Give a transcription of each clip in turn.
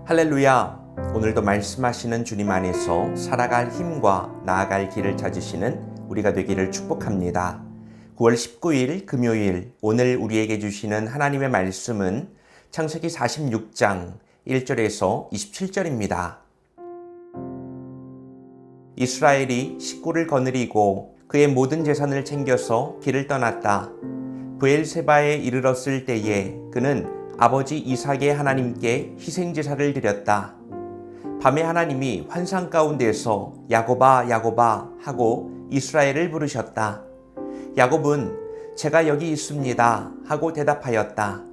할렐루야! 오늘도 말씀하시는 주님 안에서 살아갈 힘과 나아갈 길을 찾으시는 우리가 되기를 축복합니다. 9월 19일 금요일, 오늘 우리에게 주시는 하나님의 말씀은 창세기 46장 1절에서 27절입니다. 이스라엘이 식구를 거느리고 그의 모든 재산을 챙겨서 길을 떠났다. 브엘세바에 이르렀을 때에 그는 아버지 이삭의 하나님께 희생제사를 드렸다. 밤에 하나님이 환상 가운데서 야곱아 야곱아 하고 이스라엘을 부르셨다. 야곱은 제가 여기 있습니다 하고 대답하였다.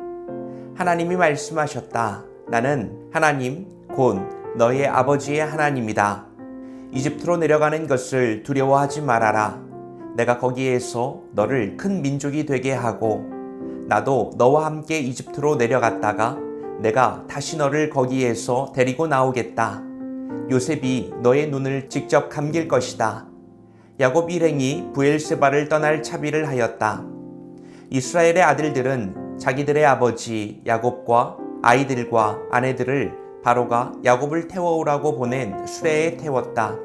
하나님이 말씀하셨다. 나는 하나님 곧 너의 아버지의 하나님이다. 이집트로 내려가는 것을 두려워하지 말아라. 내가 거기에서 너를 큰 민족이 되게 하고 나도 너와 함께 이집트로 내려갔다가 내가 다시 너를 거기에서 데리고 나오겠다. 요셉이 너의 눈을 직접 감길 것이다. 야곱 일행이 브엘세바를 떠날 차비를 하였다. 이스라엘의 아들들은 자기들의 아버지 야곱과 아이들과 아내들을 바로가 야곱을 태워오라고 보낸 수레에 태웠다.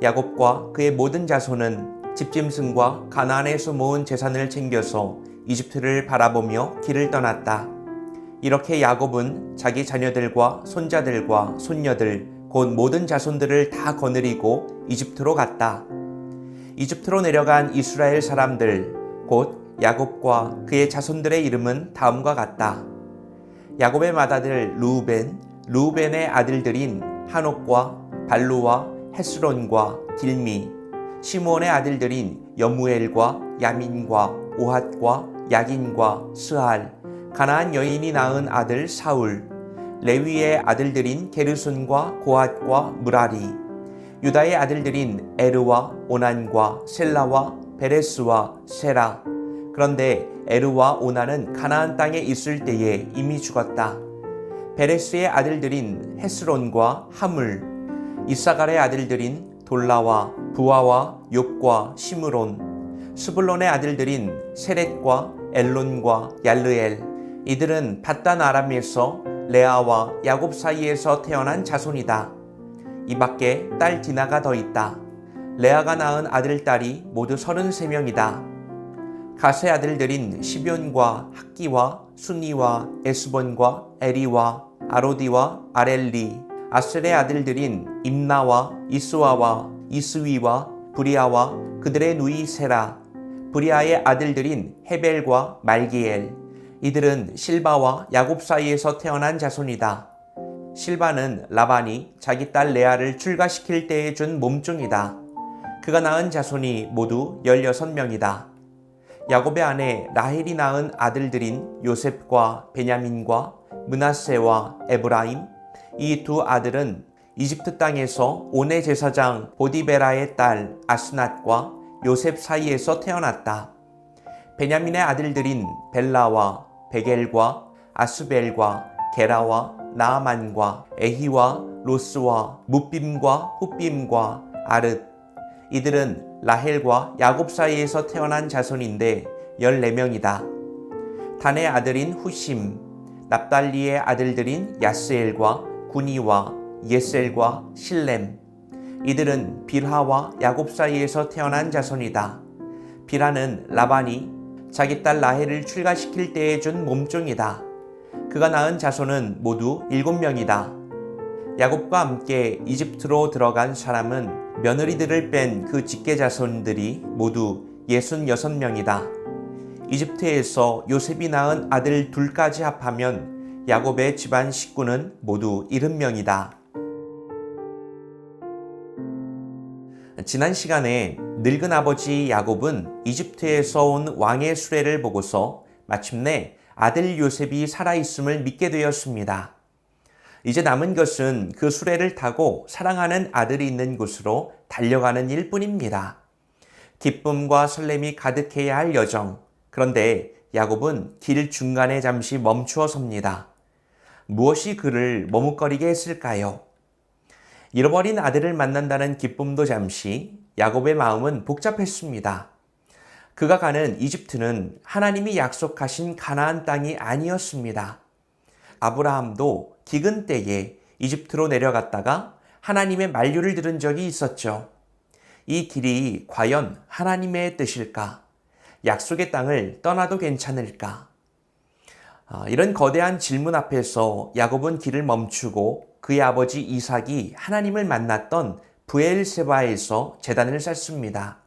야곱과 그의 모든 자손은 집짐승과 가나안에서 모은 재산을 챙겨서 이집트를 바라보며 길을 떠났다. 이렇게 야곱은 자기 자녀들과 손자들과 손녀들 곧 모든 자손들을 다 거느리고 이집트로 갔다. 이집트로 내려간 이스라엘 사람들 곧 야곱과 그의 자손들의 이름은 다음과 같다. 야곱의 맏아들 루우벤의 아들들인 한옥과 발루와 헤스론과 딜미, 시므온의 아들들인 여무엘과 야민과 오핫과 야긴과 스할, 가나안 여인이 낳은 아들 사울, 레위의 아들들인 게르손과 고핫과 무라리, 유다의 아들들인 에르와 오난과 셀라와 베레스와 세라. 그런데 에르와 오난은 가나안 땅에 있을 때에 이미 죽었다. 베레스의 아들들인 헤스론과 하물, 이사갈의 아들들인 돌라와 부아와 욥과 시므론, 스불론의 아들들인 세렛과 엘론과 얄르엘. 이들은 밧단 아람에서 레아와 야곱 사이에서 태어난 자손이다. 이 밖에 딸 디나가 더 있다. 레아가 낳은 아들 딸이 모두 33명이다. 가스의 아들들인 시뵐과 학기와 순이와 에스본과 에리와 아로디와 아렐리, 아셀의 아들들인 임나와 이스와와 이스위와 브리아와 그들의 누이 세라, 브리아의 아들들인 헤벨과 말기엘. 이들은 실바와 야곱 사이에서 태어난 자손이다. 실바는 라반이 자기 딸 레아를 출가시킬 때에 준 몸종이다. 그가 낳은 자손이 모두 16명이다. 야곱의 아내 라헬이 낳은 아들들인 요셉과 베냐민과 므낫세와 에브라임. 이 두 아들은 이집트 땅에서 온의 제사장 보디베라의 딸 아스낫과 요셉 사이에서 태어났다. 베냐민의 아들들인 벨라와 베겔과 아스벨과 게라와 나아만과 에히와 로스와 뭇빔과 훗빔과 아릇. 이들은 라헬과 야곱 사이에서 태어난 자손인데 14명이다. 단의 아들인 후심, 납달리의 아들들인 야스엘과 구니와 예셀과 실렘. 이들은 빌하와 야곱 사이에서 태어난 자손이다. 빌하는 라반이 자기 딸 라헬을 출가시킬 때에 준 몸종이다. 그가 낳은 자손은 모두 7명이다. 야곱과 함께 이집트로 들어간 사람은 며느리들을 뺀 그 직계 자손들이 모두 66명이다. 이집트에서 요셉이 낳은 아들 둘까지 합하면 야곱의 집안 식구는 모두 70명이다. 지난 시간에 늙은 아버지 야곱은 이집트에서 온 왕의 수레를 보고서 마침내 아들 요셉이 살아있음을 믿게 되었습니다. 이제 남은 것은 그 수레를 타고 사랑하는 아들이 있는 곳으로 달려가는 일뿐입니다. 기쁨과 설렘이 가득해야 할 여정. 그런데 야곱은 길 중간에 잠시 멈추어 섭니다. 무엇이 그를 머뭇거리게 했을까요? 잃어버린 아들을 만난다는 기쁨도 잠시, 야곱의 마음은 복잡했습니다. 그가 가는 이집트는 하나님이 약속하신 가나안 땅이 아니었습니다. 아브라함도 기근 때에 이집트로 내려갔다가 하나님의 만류를 들은 적이 있었죠. 이 길이 과연 하나님의 뜻일까? 약속의 땅을 떠나도 괜찮을까? 이런 거대한 질문 앞에서 야곱은 길을 멈추고 그의 아버지 이삭이 하나님을 만났던 브엘세바에서 제단을 쌓습니다.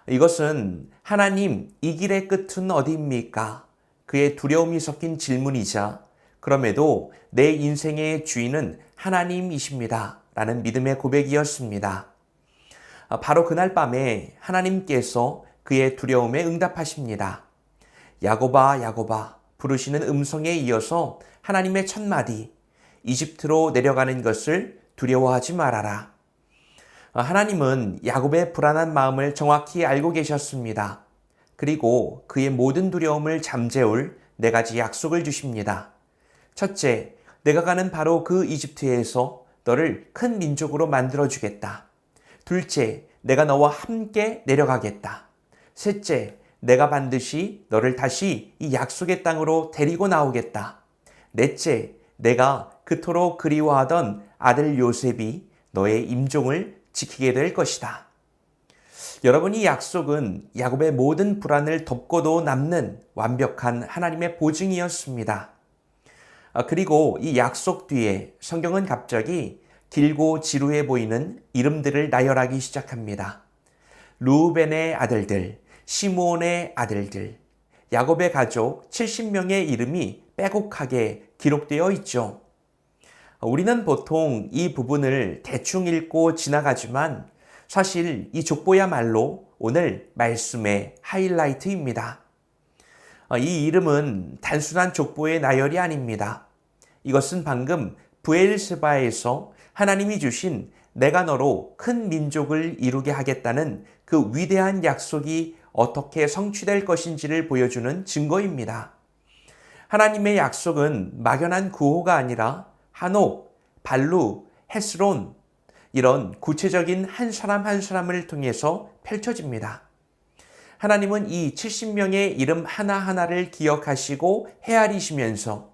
이것은 하나님, 이 길의 끝은 어디입니까? 그의 두려움이 섞인 질문이자 그럼에도 내 인생의 주인은 하나님이십니다. 라는 믿음의 고백이었습니다. 바로 그날 밤에 하나님께서 그의 두려움에 응답하십니다. 야곱아, 야곱아 부르시는 음성에 이어서 하나님의 첫 마디, 이집트로 내려가는 것을 두려워하지 말아라. 하나님은 야곱의 불안한 마음을 정확히 알고 계셨습니다. 그리고 그의 모든 두려움을 잠재울 네 가지 약속을 주십니다. 첫째, 내가 가는 바로 그 이집트에서 너를 큰 민족으로 만들어주겠다. 둘째, 내가 너와 함께 내려가겠다. 셋째, 내가 반드시 너를 다시 이 약속의 땅으로 데리고 나오겠다. 넷째, 내가 그토록 그리워하던 아들 요셉이 너의 임종을 지키게 될 것이다. 여러분, 이 약속은 야곱의 모든 불안을 덮고도 남는 완벽한 하나님의 보증이었습니다. 그리고 이 약속 뒤에 성경은 갑자기 길고 지루해 보이는 이름들을 나열하기 시작합니다. 루벤의 아들들, 시므온의 아들들, 야곱의 가족 70명의 이름이 빼곡하게 기록되어 있죠. 우리는 보통 이 부분을 대충 읽고 지나가지만 사실 이 족보야말로 오늘 말씀의 하이라이트입니다. 이 이름은 단순한 족보의 나열이 아닙니다. 이것은 방금 브엘세바에서 하나님이 주신 내가 너로 큰 민족을 이루게 하겠다는 그 위대한 약속이 어떻게 성취될 것인지를 보여주는 증거입니다. 하나님의 약속은 막연한 구호가 아니라 한옥, 발루, 헤스론 이런 구체적인 한 사람 한 사람을 통해서 펼쳐집니다. 하나님은 이 70명의 이름 하나하나를 기억하시고 헤아리시면서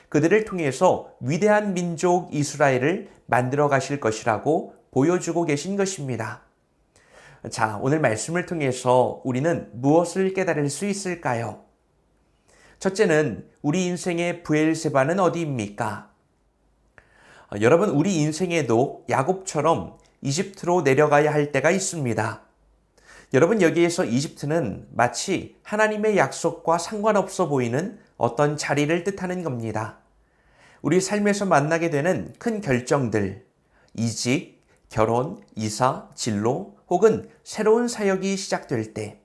그들을 통해서 위대한 민족 이스라엘을 만들어 가실 것이라고 보여주고 계신 것입니다. 자, 오늘 말씀을 통해서 우리는 무엇을 깨달을 수 있을까요? 첫째는 우리 인생의 브엘세바는 어디입니까? 여러분, 우리 인생에도 야곱처럼 이집트로 내려가야 할 때가 있습니다. 여러분, 여기에서 이집트는 마치 하나님의 약속과 상관없어 보이는 어떤 자리를 뜻하는 겁니다. 우리 삶에서 만나게 되는 큰 결정들, 이직, 결혼, 이사, 진로 혹은 새로운 사역이 시작될 때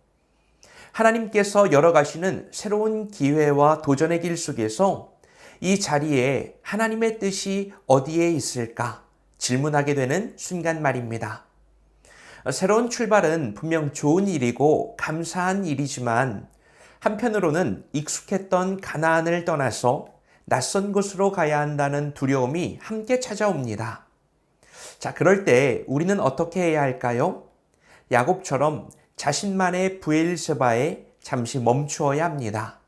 하나님께서 열어가시는 새로운 기회와 도전의 길 속에서 이 자리에 하나님의 뜻이 어디에 있을까 질문하게 되는 순간 말입니다. 새로운 출발은 분명 좋은 일이고 감사한 일이지만 한편으로는 익숙했던 가나안을 떠나서 낯선 곳으로 가야 한다는 두려움이 함께 찾아옵니다. 자, 그럴 때 우리는 어떻게 해야 할까요? 야곱처럼 자신만의 브엘세바에 잠시 멈추어야 합니다.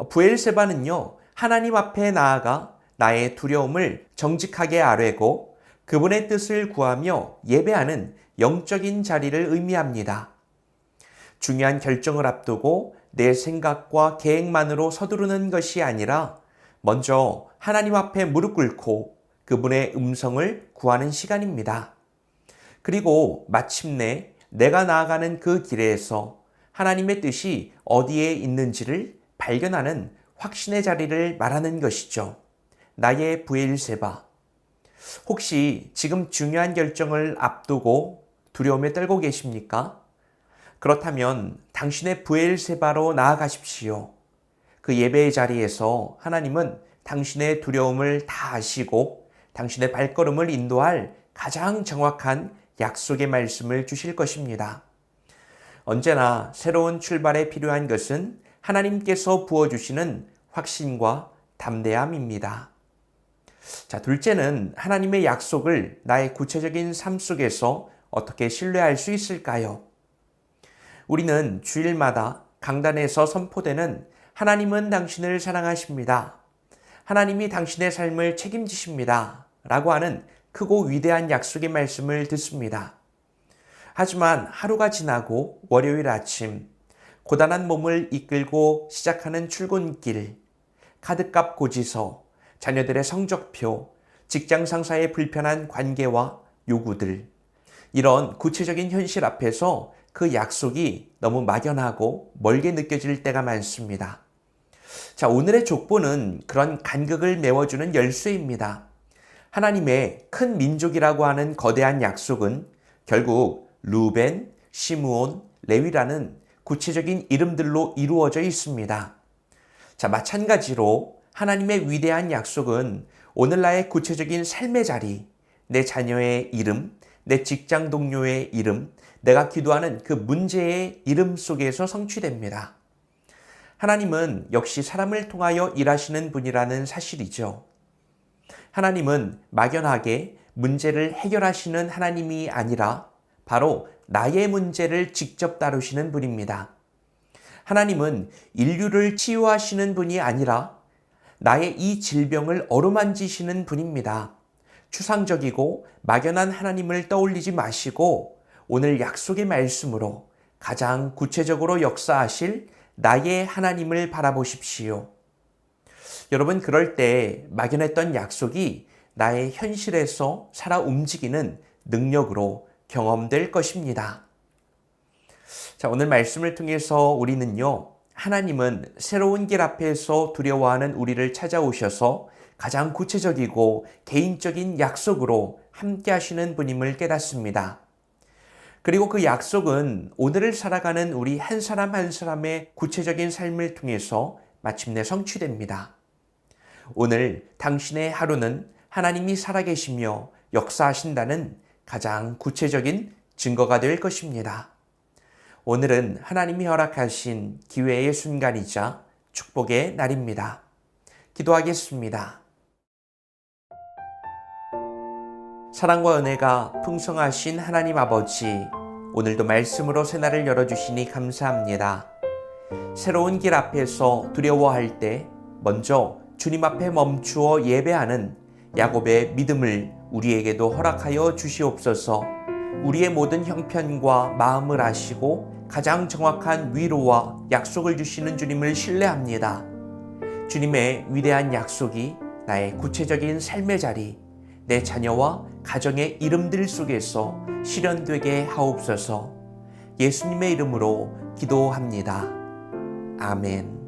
브엘세바는요, 하나님 앞에 나아가 나의 두려움을 정직하게 아뢰고 그분의 뜻을 구하며 예배하는 영적인 자리를 의미합니다. 중요한 결정을 앞두고 내 생각과 계획만으로 서두르는 것이 아니라 먼저 하나님 앞에 무릎 꿇고 그분의 음성을 구하는 시간입니다. 그리고 마침내 내가 나아가는 그 길에서 하나님의 뜻이 어디에 있는지를 발견하는 확신의 자리를 말하는 것이죠. 나의 브엘세바. 혹시 지금 중요한 결정을 앞두고 두려움에 떨고 계십니까? 그렇다면 당신의 브엘세바로 나아가십시오. 그 예배의 자리에서 하나님은 당신의 두려움을 다 아시고 당신의 발걸음을 인도할 가장 정확한 약속의 말씀을 주실 것입니다. 언제나 새로운 출발에 필요한 것은 하나님께서 부어주시는 확신과 담대함입니다. 자, 둘째는 하나님의 약속을 나의 구체적인 삶 속에서 어떻게 신뢰할 수 있을까요? 우리는 주일마다 강단에서 선포되는 하나님은 당신을 사랑하십니다. 하나님이 당신의 삶을 책임지십니다. 라고 하는 크고 위대한 약속의 말씀을 듣습니다. 하지만 하루가 지나고 월요일 아침, 고단한 몸을 이끌고 시작하는 출근길, 카드값 고지서, 자녀들의 성적표, 직장 상사의 불편한 관계와 요구들, 이런 구체적인 현실 앞에서 그 약속이 너무 막연하고 멀게 느껴질 때가 많습니다. 자, 오늘의 족보는 그런 간극을 메워주는 열쇠입니다. 하나님의 큰 민족이라고 하는 거대한 약속은 결국 루벤, 시므온, 레위라는 구체적인 이름들로 이루어져 있습니다. 자, 마찬가지로 하나님의 위대한 약속은 오늘 나의 구체적인 삶의 자리, 내 자녀의 이름, 내 직장 동료의 이름, 내가 기도하는 그 문제의 이름 속에서 성취됩니다. 하나님은 역시 사람을 통하여 일하시는 분이라는 사실이죠. 하나님은 막연하게 문제를 해결하시는 하나님이 아니라 바로 나의 문제를 직접 다루시는 분입니다. 하나님은 인류를 치유하시는 분이 아니라 나의 이 질병을 어루만지시는 분입니다. 추상적이고 막연한 하나님을 떠올리지 마시고 오늘 약속의 말씀으로 가장 구체적으로 역사하실 나의 하나님을 바라보십시오. 여러분, 그럴 때 막연했던 약속이 나의 현실에서 살아 움직이는 능력으로 경험될 것입니다. 자, 오늘 말씀을 통해서 우리는요, 하나님은 새로운 길 앞에서 두려워하는 우리를 찾아오셔서 가장 구체적이고 개인적인 약속으로 함께 하시는 분임을 깨닫습니다. 그리고 그 약속은 오늘을 살아가는 우리 한 사람 한 사람의 구체적인 삶을 통해서 마침내 성취됩니다. 오늘 당신의 하루는 하나님이 살아계시며 역사하신다는 가장 구체적인 증거가 될 것입니다. 오늘은 하나님이 허락하신 기회의 순간이자 축복의 날입니다. 기도하겠습니다. 사랑과 은혜가 풍성하신 하나님 아버지, 오늘도 말씀으로 새날을 열어주시니 감사합니다. 새로운 길 앞에서 두려워할 때 먼저 주님 앞에 멈추어 예배하는 야곱의 믿음을 우리에게도 허락하여 주시옵소서. 우리의 모든 형편과 마음을 아시고 가장 정확한 위로와 약속을 주시는 주님을 신뢰합니다. 주님의 위대한 약속이 나의 구체적인 삶의 자리, 내 자녀와 가정의 이름들 속에서 실현되게 하옵소서. 예수님의 이름으로 기도합니다. 아멘.